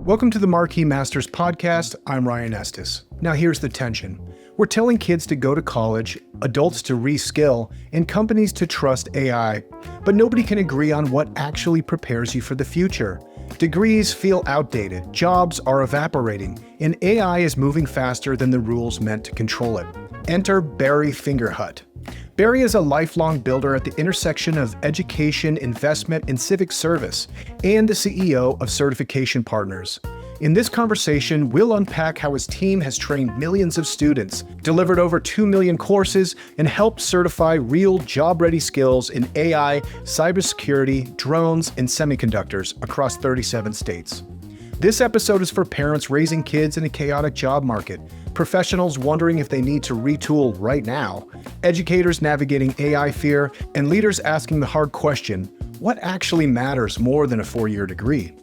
Welcome to the Marquis Masters Podcast. I'm Ryan Estes. Now here's the tension. We're telling kids to go to college, adults to reskill, and companies to trust AI. But nobody can agree on what actually prepares you for the future. Degrees feel outdated, jobs are evaporating, and AI is moving faster than the rules meant to control it. Enter Barry Fingerhut. Barry is a lifelong builder at the intersection of education, investment, and civic service, and the CEO of Certification Partners. In this conversation, we'll unpack how his team has trained millions of students, delivered over 2 million courses, and helped certify real job-ready skills in AI, cybersecurity, drones, and semiconductors across 37 states. This episode is for parents raising kids in a chaotic job market, professionals wondering if they need to retool right now, educators navigating AI fear, and leaders asking the hard question, what actually matters more than a 4-year degree?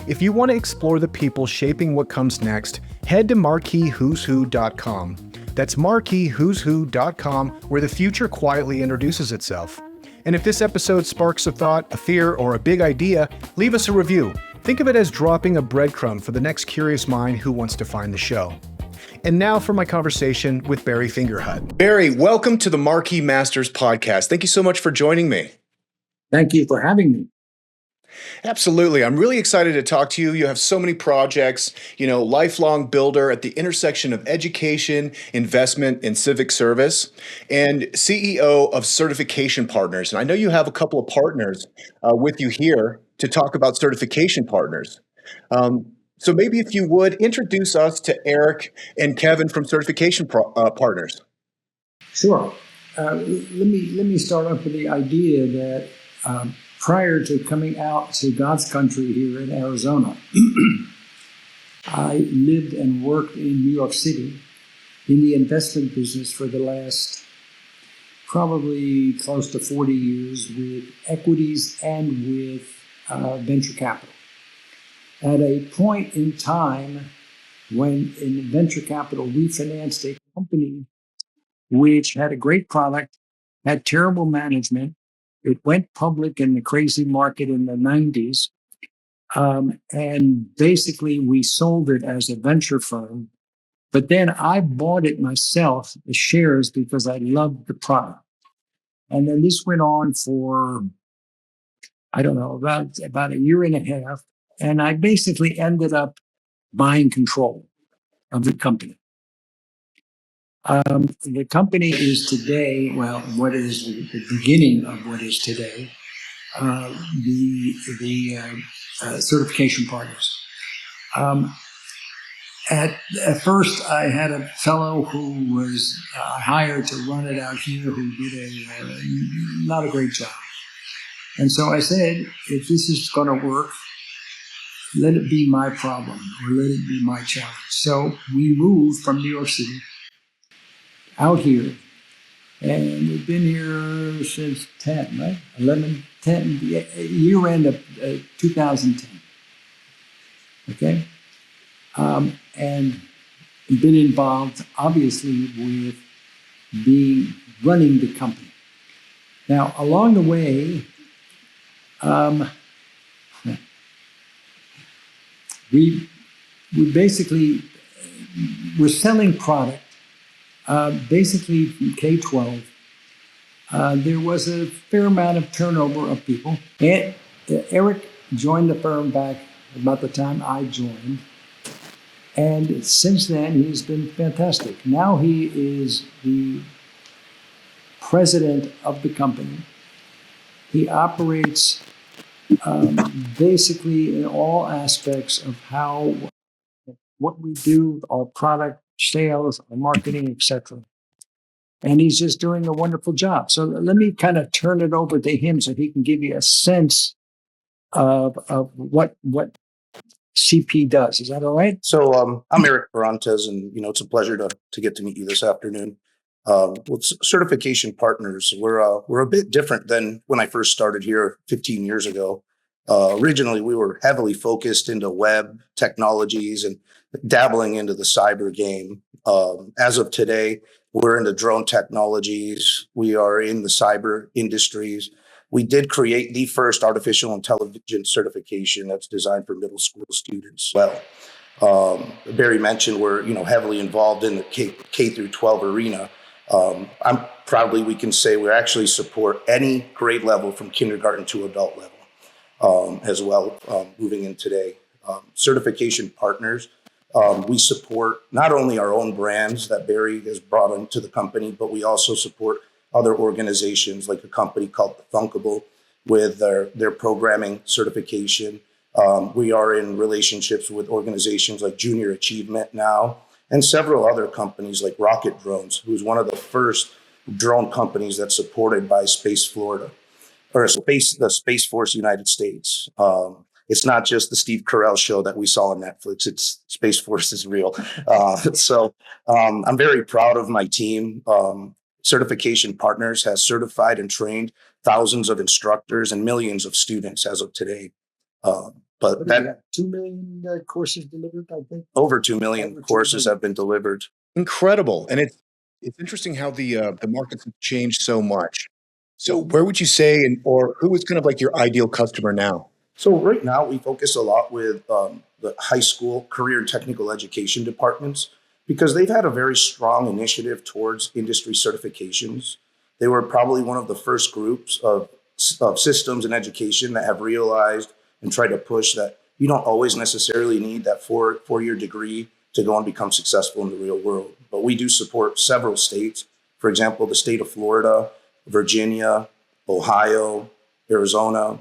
If you want to explore the people shaping what comes next, head to marquiswhoswho.com. That's marquiswhoswho.com, where the future quietly introduces itself. And if this episode sparks a thought, a fear, or a big idea, leave us a review. Think of it as dropping a breadcrumb for the next curious mind who wants to find the show. And now for my conversation with Barry Fingerhut. Barry, welcome to the Marquis Masters Podcast. Thank you so much for joining me. Thank you for having me. Absolutely. I'm really excited to talk to you. You have so many projects, lifelong builder at the intersection of education, investment, and civic service, and CEO of Certification Partners. And I know you have a couple of partners with you here to talk about Certification Partners. So maybe if you would introduce us to Eric and Kevin from Certification Partners. Sure. Let me start off with the idea that prior to coming out to God's country here in Arizona, I lived and worked in New York City in the investment business for the last probably close to 40 years with equities and with venture capital. At a point in time when in venture capital we financed a company which had a great product, had terrible management. It went public in the crazy market in the 90s. And basically we sold it as a venture firm. But then I bought it myself, the shares, because I loved the product. And then this went on for, I don't know, about a year and a half. And I basically ended up buying control of the company. The company is today, what is the beginning of what is today, the Certification Partners. At first, I had a fellow who was hired to run it out here who did not a great job. And so I said, if this is going to work, let it be my problem or let it be my challenge. So we moved from New York City out here, and we've been here since 10, right? 10, year end of 2010. Okay? And been involved, obviously, with running the company. Now, along the way, we basically we're selling product. Basically from K-12, there was a fair amount of turnover of people. And Eric joined the firm back about the time I joined. And since then, he's been fantastic. Now he is the president of the company. He operates basically in all aspects of what we do, our product, sales, marketing, etc. And he's just doing a wonderful job. So let me kind of turn it over to him so he can give you a sense of what CP does. Is that all right? So I'm Eric Barantes, and it's a pleasure to get to meet you this afternoon. With Certification Partners, we're a bit different than when I first started here 15 years ago. Originally, we were heavily focused into web technologies and dabbling into the cyber game. As of today, we're into drone technologies. We are in the cyber industries. We did create the first artificial intelligence certification that's designed for middle school students. Well, Barry mentioned we're heavily involved in the K through 12 arena. I'm proudly we can say we actually support any grade level from kindergarten to adult level as well. Moving in today, certification partners. We support not only our own brands that Barry has brought into the company, but we also support other organizations like a company called Thunkable with their programming certification. We are in relationships with organizations like Junior Achievement now, and several other companies like Rocket Drones, who's one of the first drone companies that's supported by Space Florida, or the Space Force United States. It's not just the Steve Carell show that we saw on Netflix. It's Space Force is real. So I'm very proud of my team. Certification Partners has certified and trained thousands of instructors and millions of students as of today. But that 2 million courses delivered, I think. Over 2 million courses have been delivered. Incredible. And it's interesting how the markets have changed so much. So where would you say, or who is kind of like your ideal customer now? So right now we focus a lot with the high school career and technical education departments because they've had a very strong initiative towards industry certifications. They were probably one of the first groups of systems in education that have realized and tried to push that you don't always necessarily need that four-year degree to go and become successful in the real world. But we do support several states. For example, the state of Florida, Virginia, Ohio, Arizona,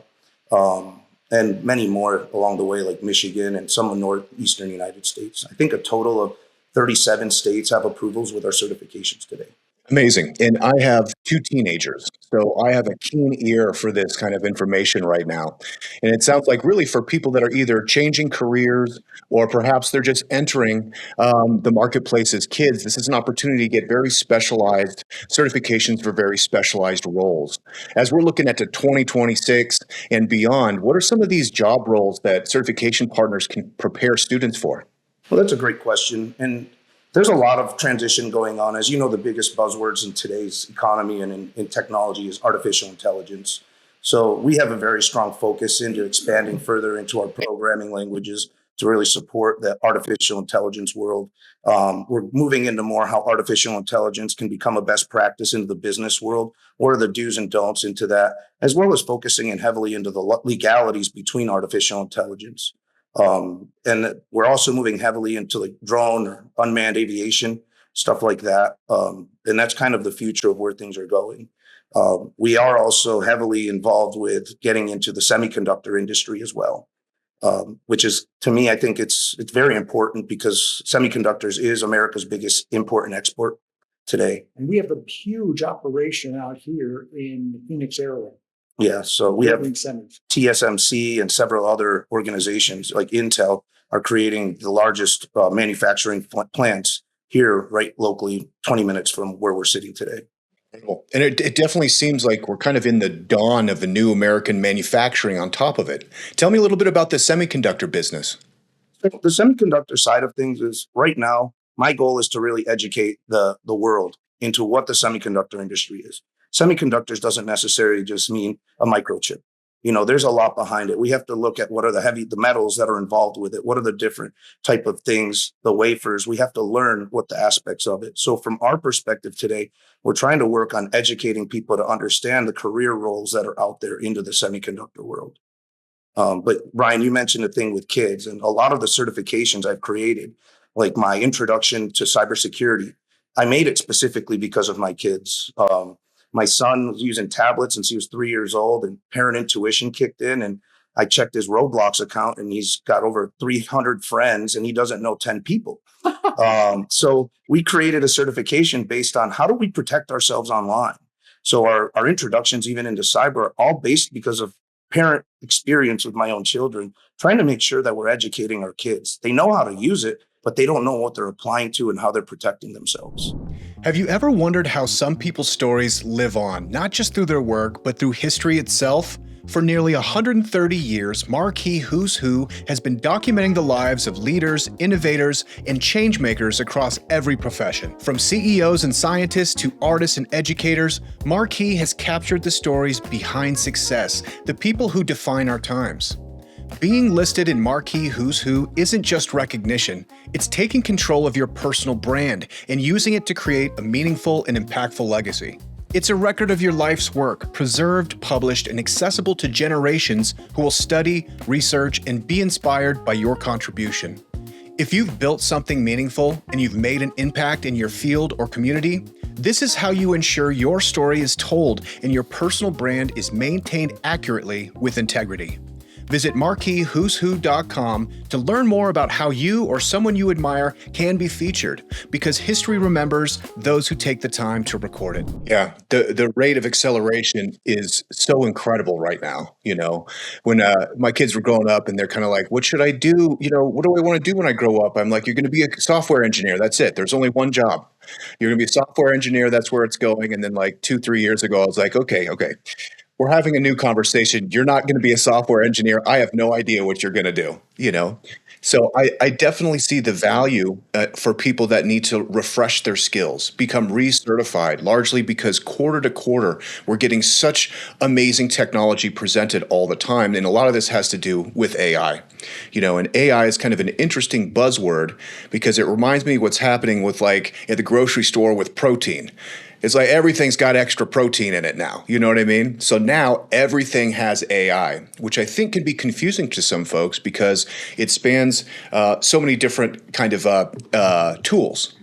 and many more along the way, like Michigan and some of northeastern United States. I think a total of 37 states have approvals with our certifications today. Amazing. And I have 2 teenagers, so I have a keen ear for this kind of information right now. And it sounds like really for people that are either changing careers or perhaps they're just entering the marketplace as kids, this is an opportunity to get very specialized certifications for very specialized roles. As we're looking at the 2026 and beyond, what are some of these job roles that certification partners can prepare students for? Well, that's a great question. And there's a lot of transition going on. As you know, the biggest buzzwords in today's economy and in technology is artificial intelligence. So we have a very strong focus into expanding further into our programming languages to really support the artificial intelligence world. We're moving into more how artificial intelligence can become a best practice into the business world. What are the do's and don'ts into that, as well as focusing in heavily into the legalities between artificial intelligence. And we're also moving heavily into like drone or unmanned aviation, stuff like that. And that's kind of the future of where things are going. We are also heavily involved with getting into the semiconductor industry as well, which is, to me, I think it's very important because semiconductors is America's biggest import and export today. And we have a huge operation out here in the Phoenix area. Yeah, so we have TSMC and several other organizations like Intel are creating the largest manufacturing plants here, right locally, 20 minutes from where we're sitting today. And it definitely seems like we're kind of in the dawn of a new American manufacturing on top of it. Tell me a little bit about the semiconductor business. The semiconductor side of things is right now, my goal is to really educate the world into what the semiconductor industry is. Semiconductors doesn't necessarily just mean a microchip. There's a lot behind it. We have to look at what are the metals that are involved with it. What are the different type of things, the wafers? We have to learn what the aspects of it. So from our perspective today, we're trying to work on educating people to understand the career roles that are out there into the semiconductor world. But Ryan, you mentioned the thing with kids, and a lot of the certifications I've created, like my introduction to cybersecurity, I made it specifically because of my kids. My son was using tablets since he was 3 years old, and parent intuition kicked in, and I checked his Roblox account and he's got over 300 friends and he doesn't know 10 people. So we created a certification based on how do we protect ourselves online? So our introductions even into cyber are all based because of parent experience with my own children, trying to make sure that we're educating our kids. They know how to use it, but they don't know what they're applying to and how they're protecting themselves. Have you ever wondered how some people's stories live on, not just through their work, but through history itself? For nearly 130 years, Marquis Who's Who has been documenting the lives of leaders, innovators, and changemakers across every profession. From CEOs and scientists to artists and educators, Marquis has captured the stories behind success, the people who define our times. Being listed in Marquis Who's Who isn't just recognition, it's taking control of your personal brand and using it to create a meaningful and impactful legacy. It's a record of your life's work, preserved, published, and accessible to generations who will study, research, and be inspired by your contribution. If you've built something meaningful and you've made an impact in your field or community, this is how you ensure your story is told and your personal brand is maintained accurately with integrity. Visit marquiswho'swho.com to learn more about how you or someone you admire can be featured, because history remembers those who take the time to record it. Yeah, the rate of acceleration is so incredible right now. When my kids were growing up and they're kind of like, what should I do? What do I want to do when I grow up? I'm like, you're going to be a software engineer. That's it. There's only one job. You're going to be a software engineer. That's where it's going. And then like 2-3 years ago, I was like, okay. We're having a new conversation. You're not going to be a software engineer. I have no idea what you're going to do, So I definitely see the value for people that need to refresh their skills, become recertified, largely because quarter to quarter, we're getting such amazing technology presented all the time. And a lot of this has to do with AI. And AI is kind of an interesting buzzword because it reminds me what's happening with like at the grocery store with protein. It's like everything's got extra protein in it now. You know what I mean? So now everything has AI, which I think can be confusing to some folks because it spans so many different kind of tools.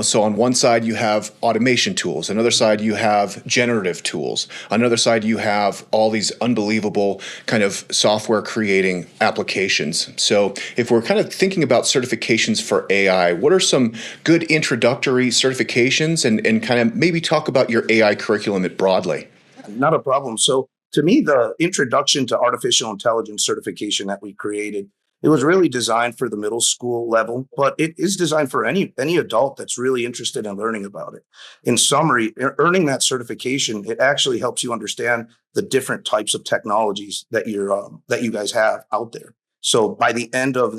So on one side you have automation tools, another side you have generative tools, another side you have all these unbelievable kind of software creating applications. So if we're kind of thinking about certifications for AI, what are some good introductory certifications and kind of maybe talk about your AI curriculum broadly? Not a problem. So to me, the introduction to artificial intelligence certification that we created, it was really designed for the middle school level, but it is designed for any adult that's really interested in learning about it. In summary, earning that certification, it actually helps you understand the different types of technologies that you guys have out there. So by the end of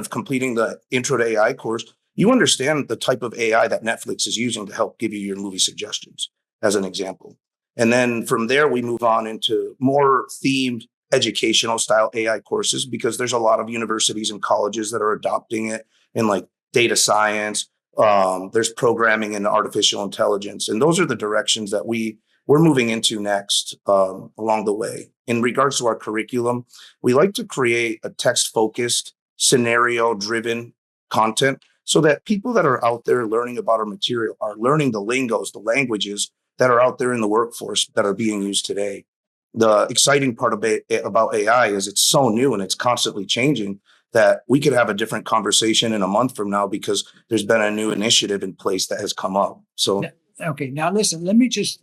completing the Intro to AI course, you understand the type of AI that Netflix is using to help give you your movie suggestions, as an example. And then from there, we move on into more themed educational style AI courses, because there's a lot of universities and colleges that are adopting it in like data science. There's programming and artificial intelligence. And those are the directions that we're moving into next along the way. In regards to our curriculum, we like to create a text-focused, scenario-driven content so that people that are out there learning about our material are learning the lingos, the languages that are out there in the workforce that are being used today. The exciting part about AI is it's so new and it's constantly changing that we could have a different conversation in a month from now because there's been a new initiative in place that has come up. So, okay, now listen. Let me just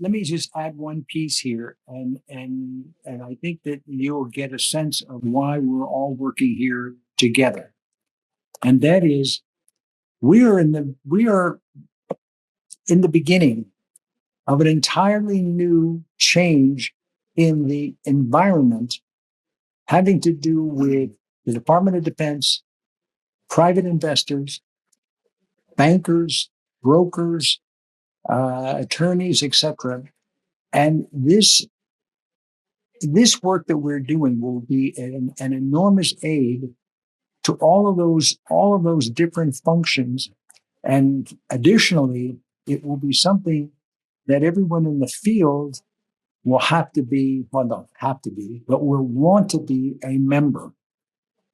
add one piece here, and I think that you will get a sense of why we're all working here together, and that is we are in the beginning of an entirely new change in the environment having to do with the Department of Defense, private investors, bankers, brokers, attorneys, etc. And this work that we're doing will be an enormous aid to all of those different functions. And additionally, it will be something that everyone in the field will have to be, well, not have to be, but will want to be a member.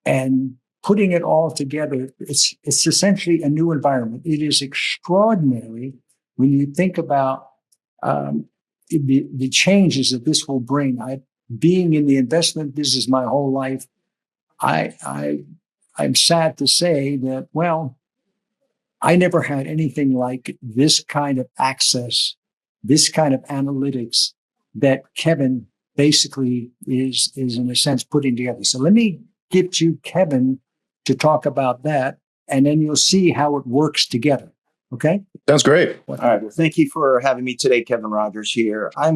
And putting it all together, it's essentially a new environment. It is extraordinary when you think about the changes that this will bring. Being in the investment business my whole life, I'm sad to say that, well, I never had anything like this kind of access, this kind of analytics that Kevin basically is in a sense putting together. So let me get you, Kevin, to talk about that, and then you'll see how it works together. Okay? Sounds great. All right. Well, thank you for having me today, Kevin Rogers here. I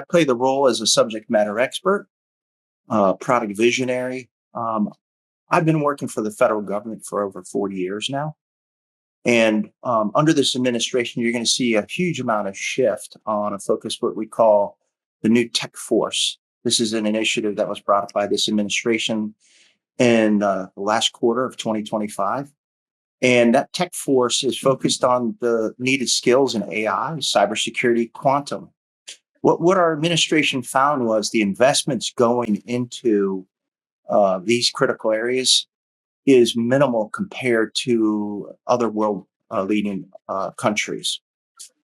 play the role as a subject matter expert, product visionary. I've been working for the federal government for over 40 years now. And under this administration, you're going to see a huge amount of shift on a focus, what we call the new tech force. This is an initiative that was brought up by this administration in the last quarter of 2025. And that tech force is focused on the needed skills in AI, cybersecurity, quantum. What our administration found was the investments going into these critical areas is minimal compared to other world leading countries.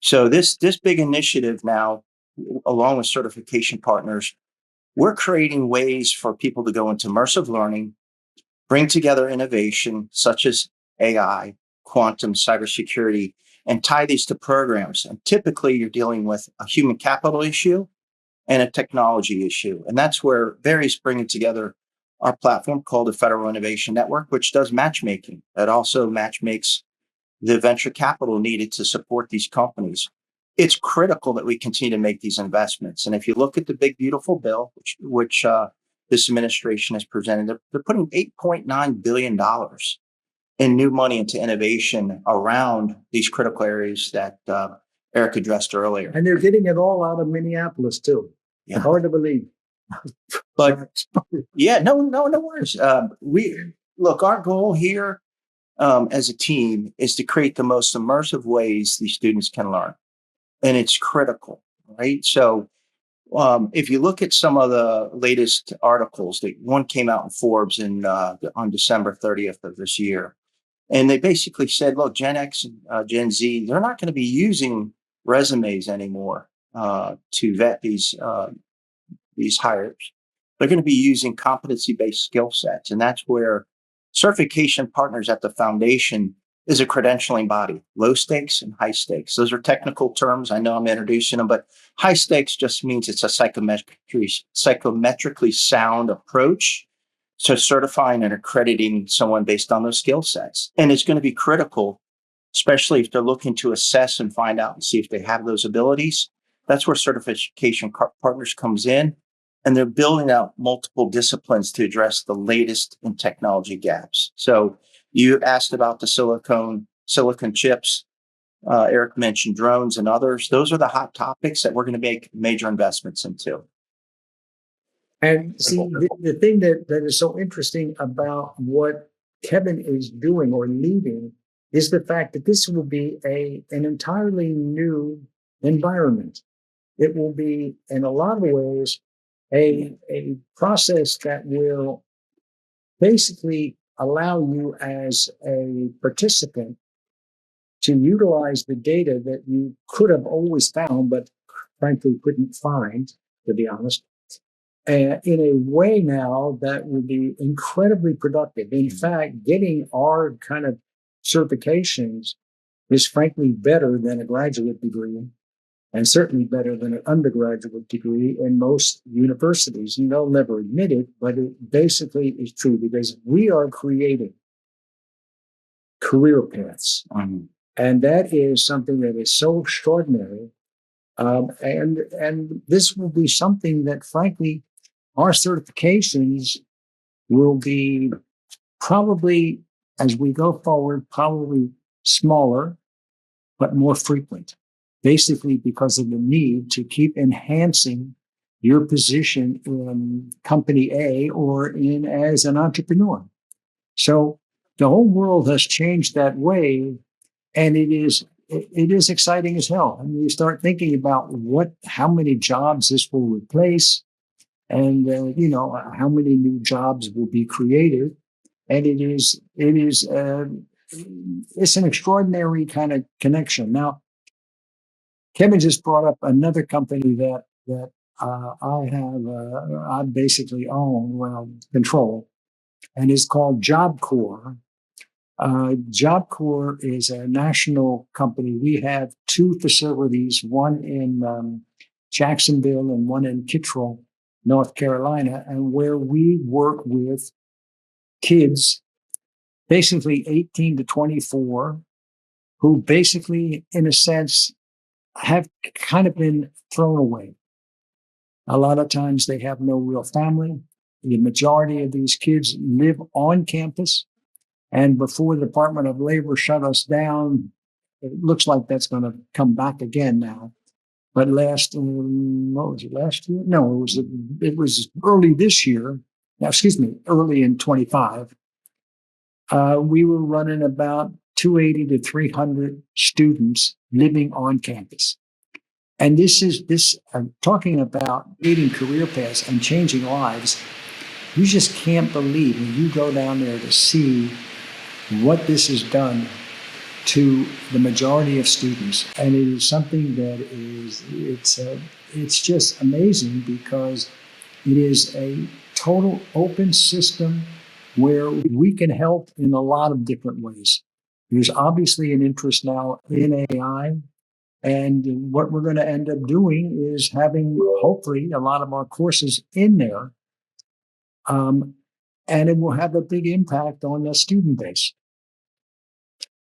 So this big initiative now, along with certification partners, we're creating ways for people to go into immersive learning, bring together innovation such as AI, quantum, cybersecurity, and tie these to programs. And typically you're dealing with a human capital issue and a technology issue. And that's where Barry's bringing together our platform called the Federal Innovation Network, which does matchmaking. It also matchmakes the venture capital needed to support these companies. It's critical that we continue to make these investments. And if you look at the big, beautiful bill, which this administration has presented, they're putting $8.9 billion in new money into innovation around these critical areas that Eric addressed earlier. And they're getting it all out of Minneapolis, too. Yeah. Hard to believe. But yeah, no worries. Our goal here as a team is to create the most immersive ways these students can learn. And it's critical, right? So if you look at some of the latest articles, one came out in Forbes on December 30th of this year. And they basically said, look, Gen X and Gen Z, they're not going to be using resumes anymore to vet these hires. They're going to be using competency-based skill sets. And that's where certification partners at the foundation is a credentialing body, low stakes and high stakes. Those are technical terms. I know I'm introducing them, but high stakes just means it's a psychometrically sound approach to certifying and accrediting someone based on those skill sets. And it's going to be critical, especially if they're looking to assess and find out and see if they have those abilities. That's where certification partners comes in. And they're building out multiple disciplines to address the latest in technology gaps. So you asked about the silicon chips. Eric mentioned drones and others. Those are the hot topics that we're going to make major investments into. And see, the thing that is so interesting about what Kevin is doing or leading is the fact that this will be an entirely new environment. It will be, in a lot of ways, a process that will basically allow you as a participant to utilize the data that you could have always found, but frankly couldn't find, to be honest, in a way now that will be incredibly productive. In fact, getting our kind of certifications is frankly better than a graduate degree, and certainly better than an undergraduate degree in most universities. And they'll never admit it, but it basically is true because we are creating career paths. Mm-hmm. And that is something that is so extraordinary. And this will be something that, frankly, our certifications will be probably, as we go forward, probably smaller, but more frequent. Basically because of the need to keep enhancing your position in company A or in as an entrepreneur. So the whole world has changed that way, and it is exciting as hell. I mean, you start thinking about how many jobs this will replace, and how many new jobs will be created, and it's an extraordinary kind of connection. Now, Kevin just brought up another company that I basically control, and it's called Job Corps. Job Corps is a national company. We have two facilities, one in Jacksonville and one in Kittrell, North Carolina, and where we work with kids, basically 18 to 24, who basically, in a sense, have kind of been thrown away. A lot of times they have no real family. The majority of these kids live on campus. And before the Department of Labor shut us down, it looks like that's going to come back again now. But last year? No, it was early this year. Now, excuse me, early in 25. We were running about 280 to 300 students living on campus. And I'm talking about creating career paths and changing lives. You just can't believe when you go down there to see what this has done to the majority of students. And it is something that it's just amazing because it is a total open system where we can help in a lot of different ways. There's obviously an interest now in AI. And what we're going to end up doing is having, hopefully, a lot of our courses in there. And it will have a big impact on the student base.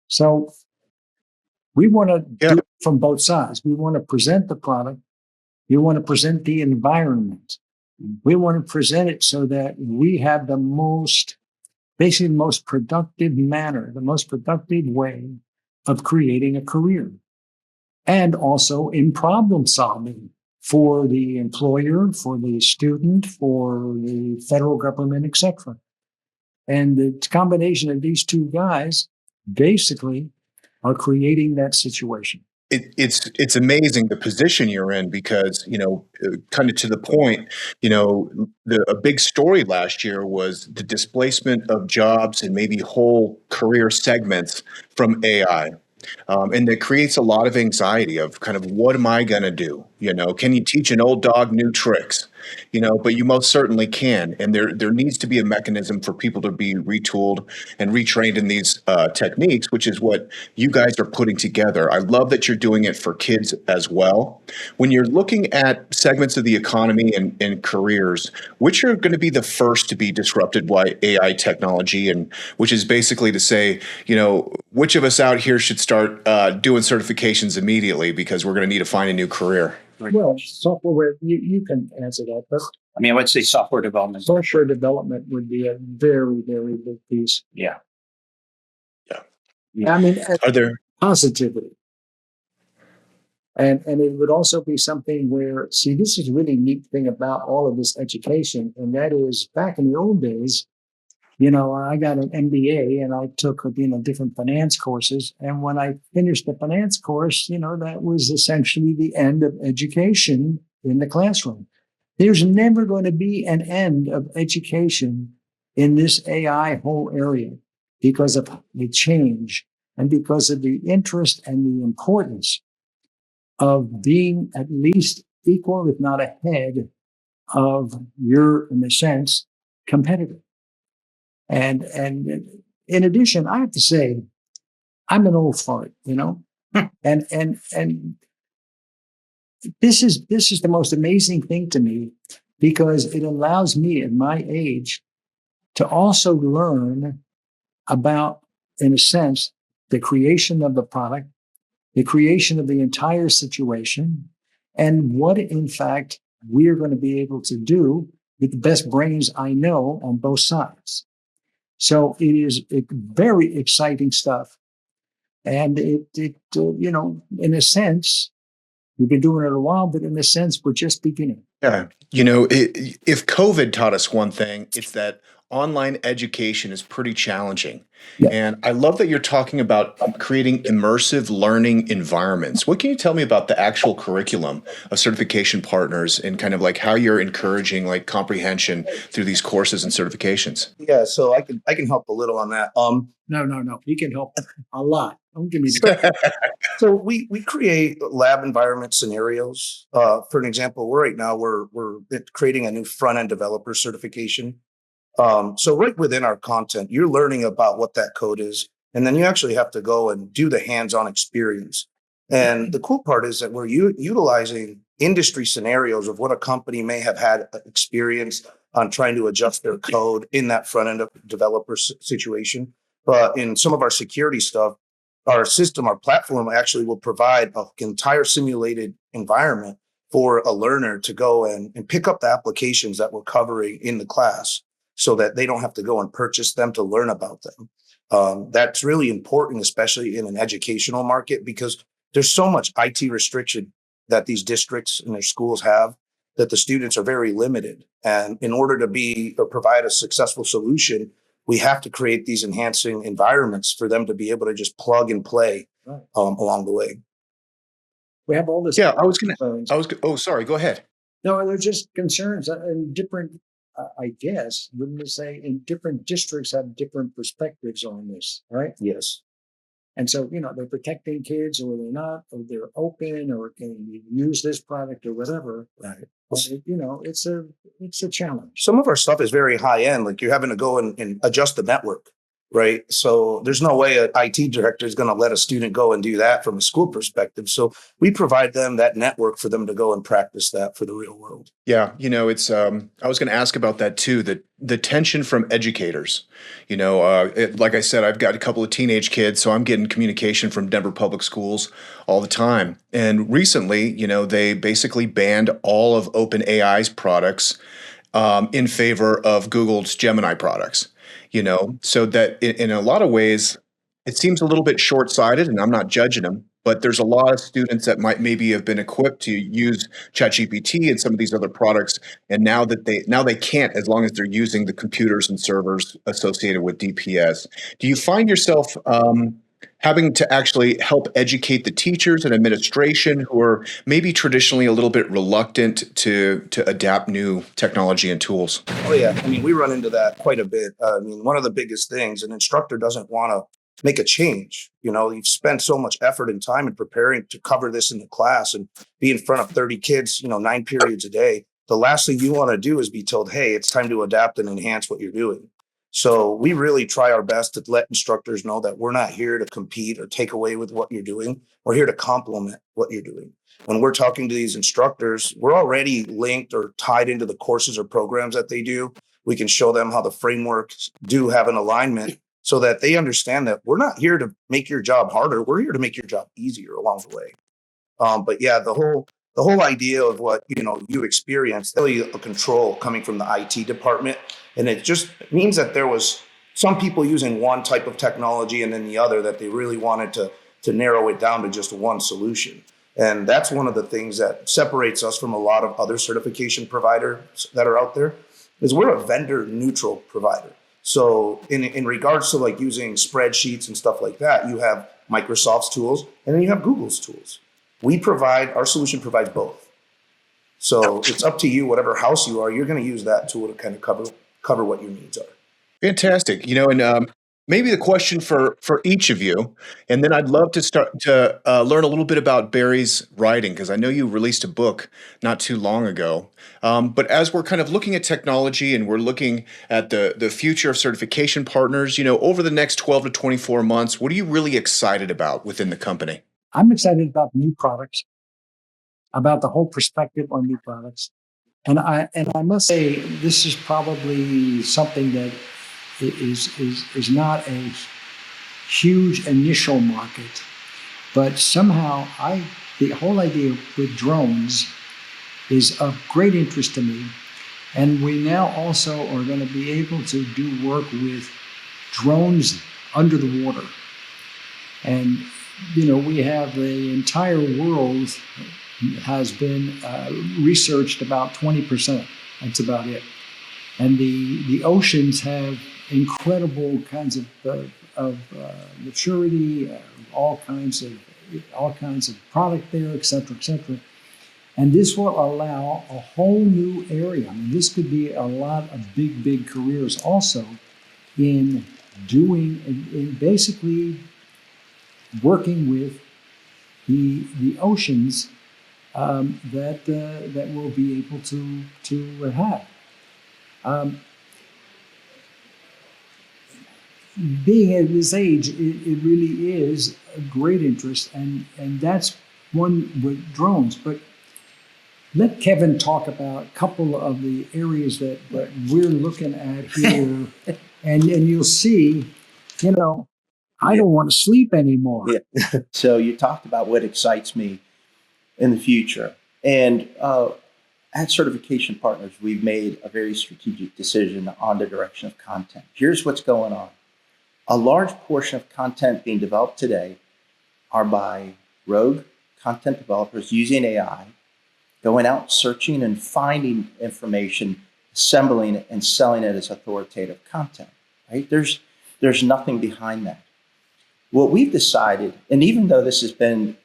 So we want to do it from both sides. We want to present the product. We want to present the environment. We want to present it so that we have the most productive manner, the most productive way of creating a career. And also in problem solving for the employer, for the student, for the federal government, etc. And the combination of these two guys basically are creating that situation. It's amazing the position you're in because, kind of to the point, a big story last year was the displacement of jobs and maybe whole career segments from AI. And that creates a lot of anxiety of kind of, what am I going to do? Can you teach an old dog new tricks? But you most certainly can. And there needs to be a mechanism for people to be retooled and retrained in these techniques, which is what you guys are putting together. I love that you're doing it for kids as well. When you're looking at segments of the economy and careers, which are going to be the first to be disrupted by AI technology, and which is basically to say, which of us out here should start doing certifications immediately because we're going to need to find a new career? Well, software, you can answer that. But I would say software development. Software development would be a very, very big piece. Yeah. Are there positivity? And it would also be something where, see, this is a really neat thing about all of this education. And that is, back in the old days, I got an MBA and I took, different finance courses. And when I finished the finance course, that was essentially the end of education in the classroom. There's never going to be an end of education in this AI whole area because of the change and because of the interest and the importance of being at least equal, if not ahead of your, in a sense, competitor. And in addition, I have to say, I'm an old fart, and this is the most amazing thing to me because it allows me at my age to also learn about, in a sense, the creation of the product, the creation of the entire situation, and what, in fact, we're going to be able to do with the best brains I know on both sides. So it is very exciting stuff. And it in a sense, we've been doing it a while, but in a sense, we're just beginning. Yeah. If COVID taught us one thing, it's that online education is pretty challenging. Yeah. And I love that you're talking about creating immersive learning environments. What can you tell me about the actual curriculum of certification partners and kind of like how you're encouraging like comprehension through these courses and certifications? Yeah, so I can help a little on that. No. We can help a lot. Don't give me So we create lab environment scenarios. For an example, right now we're creating a new front end developer certification. So right within our content, you're learning about what that code is, and then you actually have to go and do the hands-on experience. And the cool part is that we're utilizing industry scenarios of what a company may have had experience on trying to adjust their code in that front end of developer situation. But in some of our security stuff, our system, our platform actually will provide an entire simulated environment for a learner to go and pick up the applications that we're covering in the class so that they don't have to go and purchase them to learn about them. That's really important, especially in an educational market, because there's so much IT restriction that these districts and their schools have that the students are very limited. And in order to be or provide a successful solution, we have to create these enhancing environments for them to be able to just plug and play along the way. We have all this. Yeah, oh, sorry, go ahead. No, they're just concerns and different, I guess, wouldn't you say, in different districts have different perspectives on this, right? Yes. And so, they're protecting kids or they're not, or they're open or can you use this product or whatever. Right. But, it's a challenge. Some of our stuff is very high end, like you're having to go and adjust the network, right? So there's no way an IT director is going to let a student go and do that from a school perspective. So we provide them that network for them to go and practice that for the real world. Yeah, it's I was going to ask about that too, the tension from educators. Like I said, I've got a couple of teenage kids, so I'm getting communication from Denver Public Schools all the time. And recently, they basically banned all of OpenAI's products in favor of Google's Gemini products. So that in a lot of ways, it seems a little bit short-sighted, and I'm not judging them, but there's a lot of students that might maybe have been equipped to use ChatGPT and some of these other products, and now they can't as long as they're using the computers and servers associated with DPS. Do you find yourself having to actually help educate the teachers and administration who are maybe traditionally a little bit reluctant to adapt new technology and tools? Oh, yeah. We run into that quite a bit. One of the biggest things, an instructor doesn't want to make a change. You've spent so much effort and time in preparing to cover this in the class and be in front of 30 kids, 9 periods a day. The last thing you want to do is be told, hey, it's time to adapt and enhance what you're doing. So we really try our best to let instructors know that we're not here to compete or take away with what you're doing. We're here to complement what you're doing. When we're talking to these instructors, we're already linked or tied into the courses or programs that they do. We can show them how the frameworks do have an alignment so that they understand that we're not here to make your job harder. We're here to make your job easier along the way. But yeah, the whole idea of what you experienced, really a control coming from the IT department. And it just means that there was some people using one type of technology and then the other that they really wanted to narrow it down to just one solution. And that's one of the things that separates us from a lot of other certification providers that are out there, is we're a vendor neutral provider. So in regards to like using spreadsheets and stuff like that, you have Microsoft's tools and then you have Google's tools. Our solution provides both. So it's up to you, whatever house you are, you're going to use that tool to kind of cover what your needs are. Fantastic. And maybe the question for each of you, and then I'd love to start to learn a little bit about Barry's writing, because I know you released a book not too long ago. But as we're kind of looking at technology and we're looking at the future of certification partners, over the next 12 to 24 months, what are you really excited about within the company? I'm excited about new products, about the whole perspective on new products. And I must say, this is probably something that is not a huge initial market, but somehow the whole idea with drones is of great interest to me. And we now also are going to be able to do work with drones under the water. And, we have the entire world has been researched about 20%. That's about it. And the oceans have incredible kinds of maturity, all kinds of product there, et cetera, et cetera. And this will allow a whole new area. This could be a lot of big careers also in basically working with the oceans that we'll be able to have. Being at this age, it really is a great interest, and that's one with drones. But let Kevin talk about a couple of the areas that we're looking at here, and you'll see, I don't want to sleep anymore. Yeah. So you talked about what excites me in the future. And at Certification Partners, we've made a very strategic decision on the direction of content. Here's what's going on. A large portion of content being developed today are by rogue content developers using AI, going out, searching and finding information, assembling it and selling it as authoritative content, right? There's nothing behind that. What we've decided, and even though this has been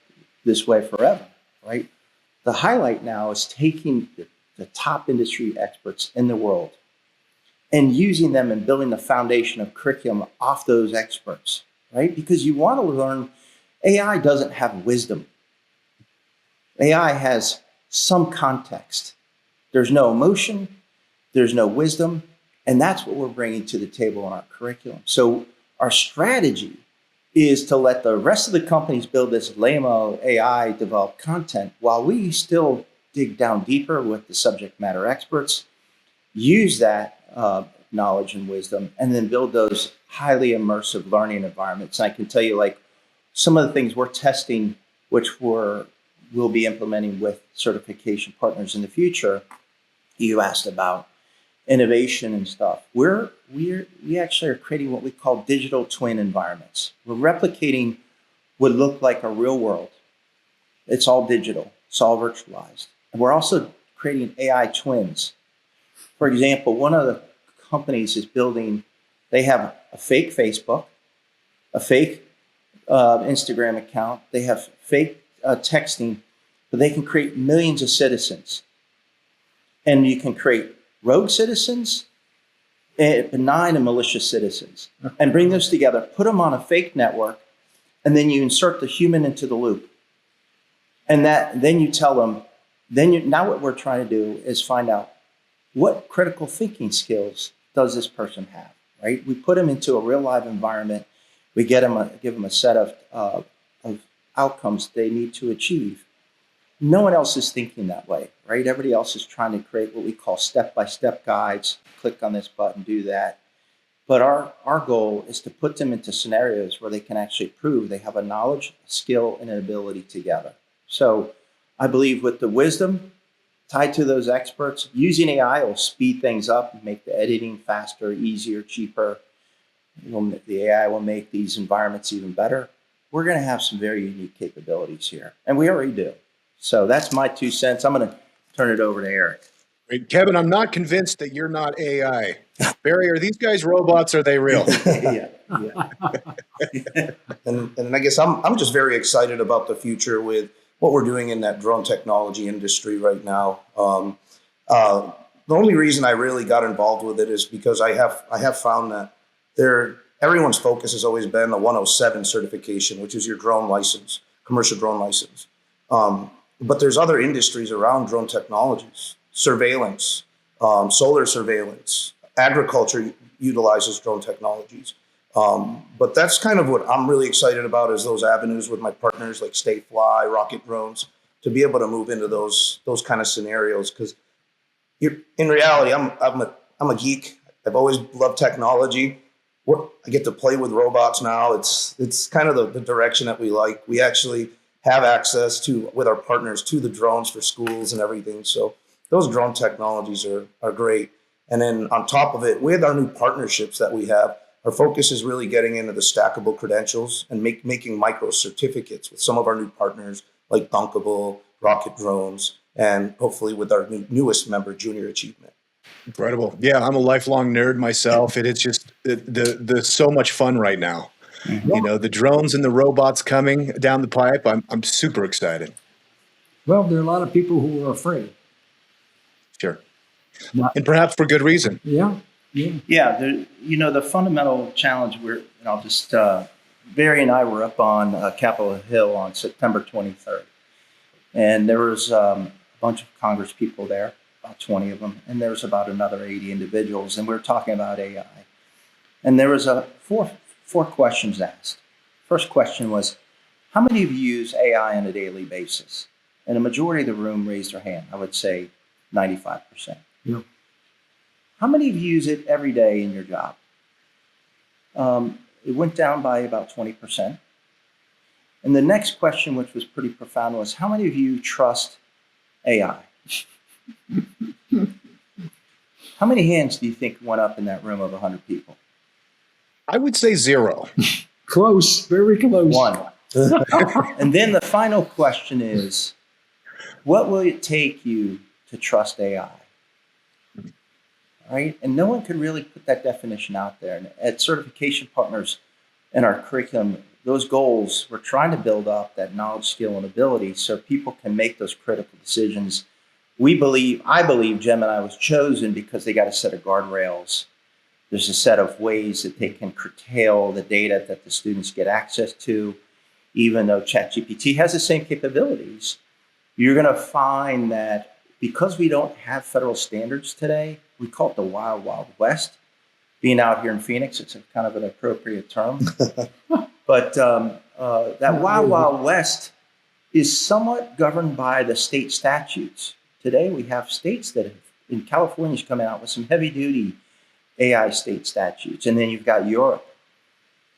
this way forever, right? The highlight now is taking the top industry experts in the world and using them and building the foundation of curriculum off those experts, right? Because you want to learn, AI doesn't have wisdom. AI has some context. There's no emotion, there's no wisdom, and that's what we're bringing to the table in our curriculum. So our strategy is to let the rest of the companies build this lame-o AI developed content while we still dig down deeper with the subject matter experts, use that knowledge and wisdom, and then build those highly immersive learning environments. And I can tell you, like, some of the things we're testing, which we'll be implementing with certification partners in the future. You asked about innovation and stuff. We actually are creating what we call digital twin environments. We're replicating what looked like a real world. It's all digital. It's all virtualized. And we're also creating AI twins. For example, one of the companies is building, they have a fake Facebook, a fake Instagram account. They have fake texting, but they can create millions of citizens. And you can create rogue citizens, benign and malicious citizens, and bring those together, put them on a fake network, and then you insert the human into the loop. And then you tell them, now what we're trying to do is find out what critical thinking skills does this person have, right? We put them into a real live environment. We give them a set of outcomes they need to achieve. No one else is thinking that way, right? Everybody else is trying to create what we call step-by-step guides. Click on this button, do that. But our goal is to put them into scenarios where they can actually prove they have a knowledge, a skill, and an ability together. So I believe with the wisdom tied to those experts, using AI will speed things up, make the editing faster, easier, cheaper. The AI will make these environments even better. We're going to have some very unique capabilities here, and we already do. So that's my 2 cents. I'm going to turn it over to Eric. Wait, Kevin, I'm not convinced that you're not AI. Barry, are these guys robots? Or are they real? Yeah. And I guess I'm just very excited about the future with what we're doing in that drone technology industry right now. The only reason I really got involved with it is because I have found that everyone's focus has always been the 107 certification, which is your drone license, commercial drone license. But there's other industries around drone technologies, surveillance, solar surveillance, agriculture utilizes drone technologies. But that's kind of what I'm really excited about is those avenues with my partners like Stayfly, Rocket Drones, to be able to move into those kind of scenarios. Because in reality, I'm a geek. I've always loved technology. I get to play with robots now. It's kind of the direction that we like. We actually have access to, with our partners, to the drones for schools and everything. So those drone technologies are great. And then on top of it, with our new partnerships that we have, our focus is really getting into the stackable credentials and making micro certificates with some of our new partners like Dunkable, Rocket Drones, and hopefully with our newest member, Junior Achievement. Incredible. Yeah, I'm a lifelong nerd myself. It's just the so much fun right now. You know, the drones and the robots coming down the pipe. I'm super excited. Well, there are a lot of people who are afraid. Sure. And perhaps for good reason. Yeah. The fundamental challenge I'll just, Barry and I were up on Capitol Hill on September 23rd. And there was a bunch of Congress people there, about 20 of them. And there was about another 80 individuals. And we were talking about AI. And there was four questions asked. First question was, how many of you use AI on a daily basis? And a majority of the room raised their hand. I would say 95%. Yeah. How many of you use it every day in your job? it went down by about 20%. And the next question, which was pretty profound, was how many of you trust AI? How many hands do you think went up in that room of 100 people? I would say 0. Close, very close. 1. And then the final question is, what will it take you to trust AI? Right? And no one could really put that definition out there. And at Certification Partners in our curriculum, those goals, we're trying to build up that knowledge, skill, and ability so people can make those critical decisions. I believe Gemini was chosen because they got a set of guardrails. There's a set of ways that they can curtail the data that the students get access to. Even though ChatGPT has the same capabilities, you're going to find that because we don't have federal standards today, we call it the Wild Wild West. Being out here in Phoenix, it's a kind of an appropriate term. But that Wild Wild West is somewhat governed by the state statutes. Today, we have states that have, in California's coming out with some heavy-duty AI state statutes, and then you've got Europe.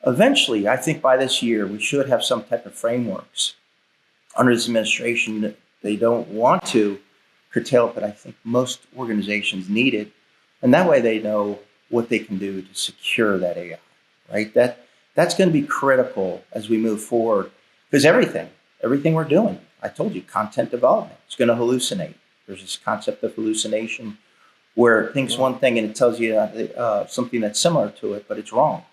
Eventually, I think by this year, we should have some type of frameworks under this administration. They don't want to curtail it, but I think most organizations need it. And that way they know what they can do to secure that AI, right? That's going to be critical as we move forward because everything we're doing, I told you, content development, it's going to hallucinate. There's this concept of hallucination where it thinks one thing and it tells you something that's similar to it, but it's wrong.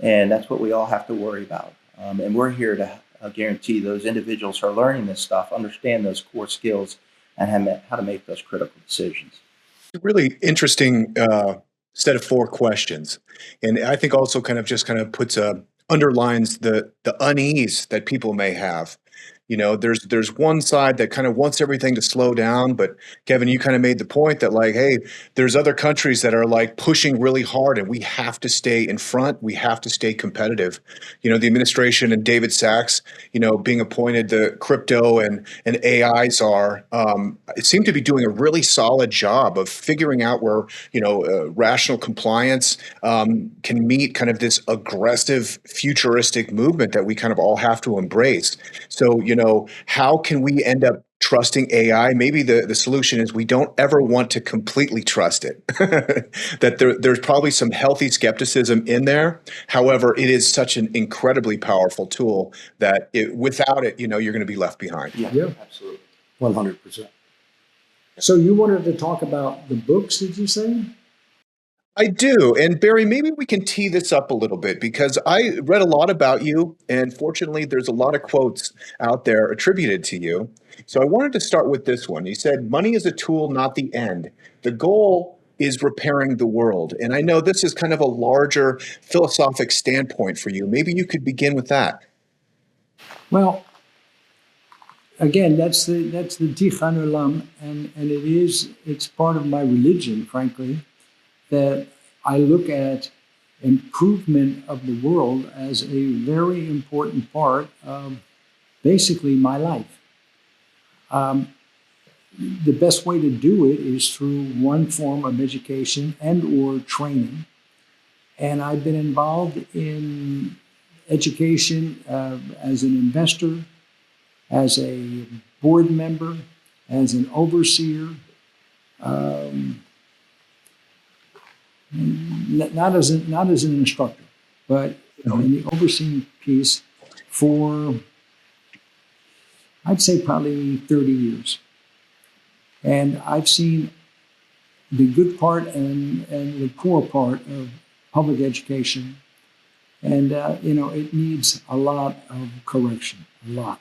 And that's what we all have to worry about. And we're here to guarantee those individuals who are learning this stuff understand those core skills and how to make those critical decisions. Really interesting set of 4 questions. And I think also kind of puts underlines the unease that people may have. You know, there's one side that kind of wants everything to slow down, but Kevin, you kind of made the point that like, hey, there's other countries that are like pushing really hard and we have to stay in front. We have to stay competitive. You know, the administration and David Sachs, you know, being appointed the crypto and AI czar, seem to be doing a really solid job of figuring out where, you know, rational compliance can meet kind of this aggressive futuristic movement that we kind of all have to embrace. So, you know, how can we end up trusting AI? Maybe the solution is we don't ever want to completely trust it. That there's probably some healthy skepticism in there. However, it is such an incredibly powerful tool that without it, you know, you're going to be left behind. Yeah, absolutely. 100%. So you wanted to talk about the books, did you say? I do. And Barry, maybe we can tee this up a little bit because I read a lot about you. And fortunately, there's a lot of quotes out there attributed to you. So I wanted to start with this one. You said, money is a tool, not the end. The goal is repairing the world. And I know this is kind of a larger philosophic standpoint for you. Maybe you could begin with that. Well, again, that's the Tikkun Olam, and it's part of my religion, frankly, that I look at improvement of the world as a very important part of basically my life. The best way to do it is through one form of education and or training. And I've been involved in education as an investor, as a board member, as an overseer, not as an instructor, but in the overseeing piece for, I'd say probably 30 years. And I've seen the good part and the poor part of public education. And, it needs a lot of correction, a lot.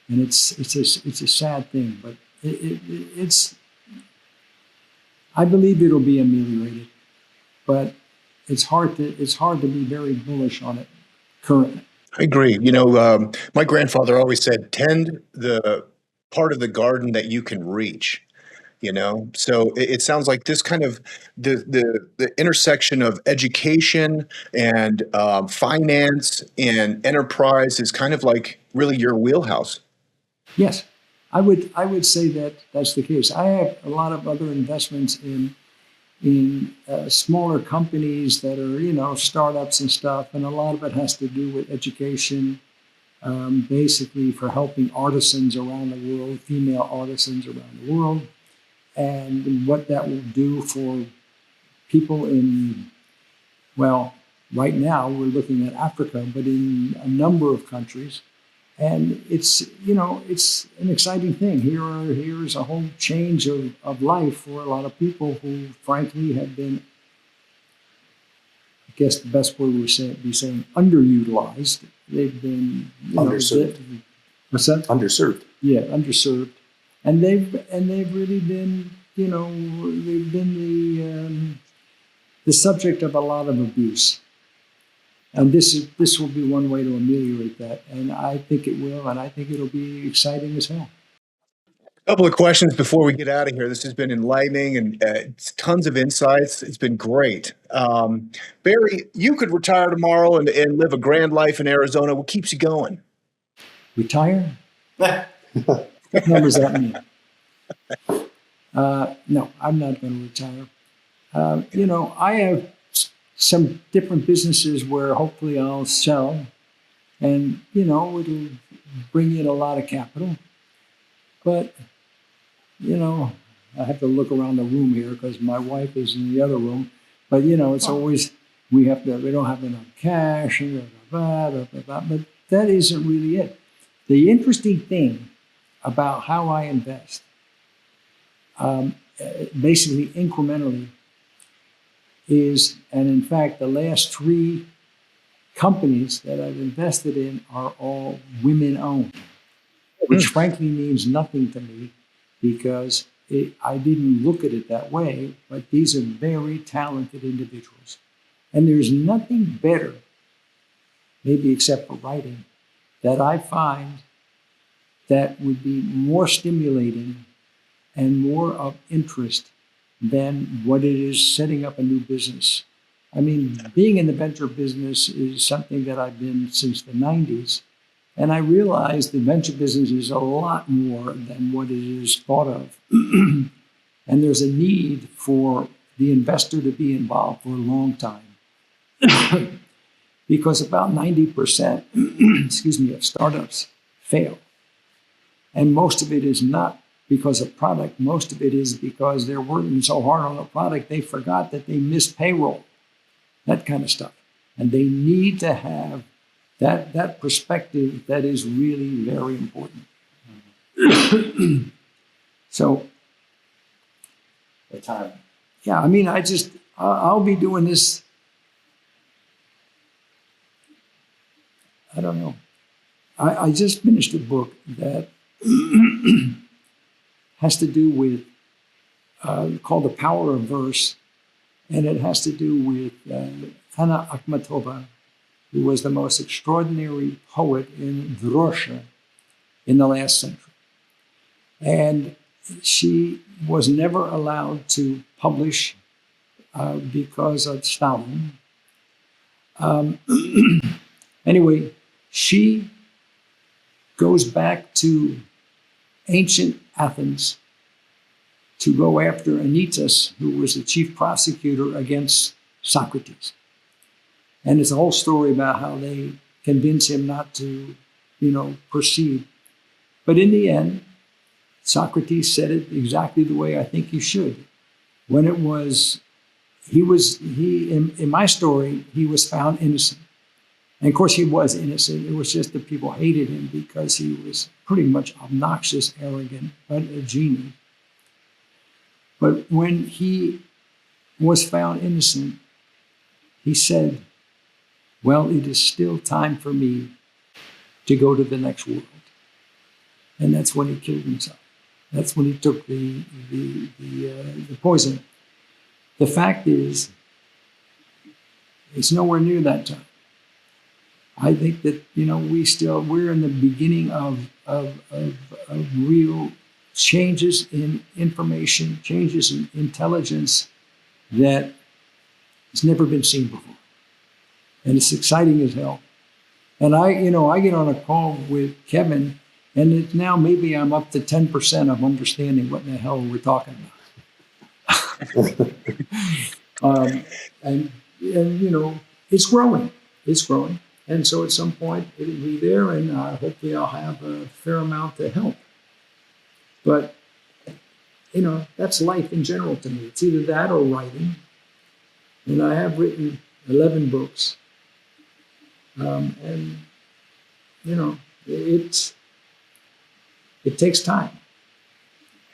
And it's a sad thing, but it's I believe it'll be ameliorated, but it's hard to be very bullish on it currently. I agree. My grandfather always said, tend the part of the garden that you can reach. So it sounds like this kind of the intersection of education and finance and enterprise is kind of like really your wheelhouse. Yes, I would say that that's the case. I have a lot of other investments in in smaller companies that are, startups and stuff. And a lot of it has to do with education, basically for helping artisans around the world, female artisans around the world, and what that will do for people right now we're looking at Africa, but in a number of countries. And it's an exciting thing. Here's a whole change of life for a lot of people who, frankly, have been, I guess the best word would be saying, underutilized. They've been Underserved. What's that? Underserved. Yeah, underserved, and they've really been, they've been the subject of a lot of abuse. And this will be one way to ameliorate that. And I think it will, and I think it'll be exciting as hell. A couple of questions before we get out of here. This has been enlightening and tons of insights. It's been great. Barry, you could retire tomorrow and live a grand life in Arizona. What keeps you going? Retire? What numbers that mean? No, I'm not going to retire. I have some different businesses where hopefully I'll sell, and it'll bring in a lot of capital. But I have to look around the room here because my wife is in the other room. But it's always we don't have enough cash, and but that isn't really it. The interesting thing about how I invest, basically incrementally, is, and in fact, the last 3 companies that I've invested in are all women-owned, which frankly means nothing to me because I didn't look at it that way, but these are very talented individuals. And there's nothing better, maybe except for writing, that I find that would be more stimulating and more of interest than what it is setting up a new business. I mean, being in the venture business is something that I've been since the 90s. And I realized the venture business is a lot more than what it is thought of. And there's a need for the investor to be involved for a long time. Because about 90%, of startups fail. And most of it is not because of product. Most of it is because they're working so hard on the product, they forgot that they missed payroll, that kind of stuff. And they need to have that perspective that is really very important. So, The time. yeah, I mean, I'll be doing this, I don't know. I just finished a book that has to do with, called The Power of Verse, and it has to do with Anna Akhmatova, who was the most extraordinary poet in Russia in the last century. And she was never allowed to publish because of Stalin. Anyway, she goes back to ancient Athens to go after Anytus, who was the chief prosecutor against Socrates. And it's a whole story about how they convince him not to, proceed. But in the end, Socrates said it exactly the way I think he should. When it was, in my story, he was found innocent. And of course he was innocent. It was just that people hated him because he was pretty much obnoxious, arrogant, but a genius. But when he was found innocent, he said, well, it is still time for me to go to the next world. And that's when he killed himself. That's when he took the poison. The fact is, it's nowhere near that time. I think that, we're in the beginning of real changes in information, changes in intelligence that has never been seen before. And it's exciting as hell. And I get on a call with Kevin, and now maybe I'm up to 10% of understanding what in the hell we're talking about. And it's growing. It's growing. And so at some point it'll be there, and hopefully I'll have a fair amount to help. But, that's life in general to me. It's either that or writing. And I have written 11 books. And, it takes time.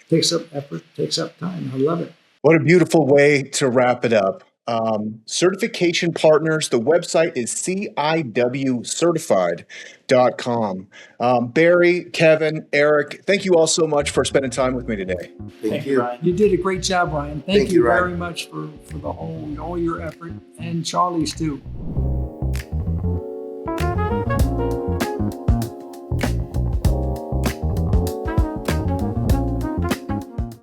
It takes up effort, takes up time. I love it. What a beautiful way to wrap it up. Certification partners, the website is ciwcertified.com. Barry, Kevin, Eric, thank you all so much for spending time with me today. Thank you. Ryan. You did a great job, Ryan. Thank Thank you you, Ryan. very much for all your effort, and Charlie's too.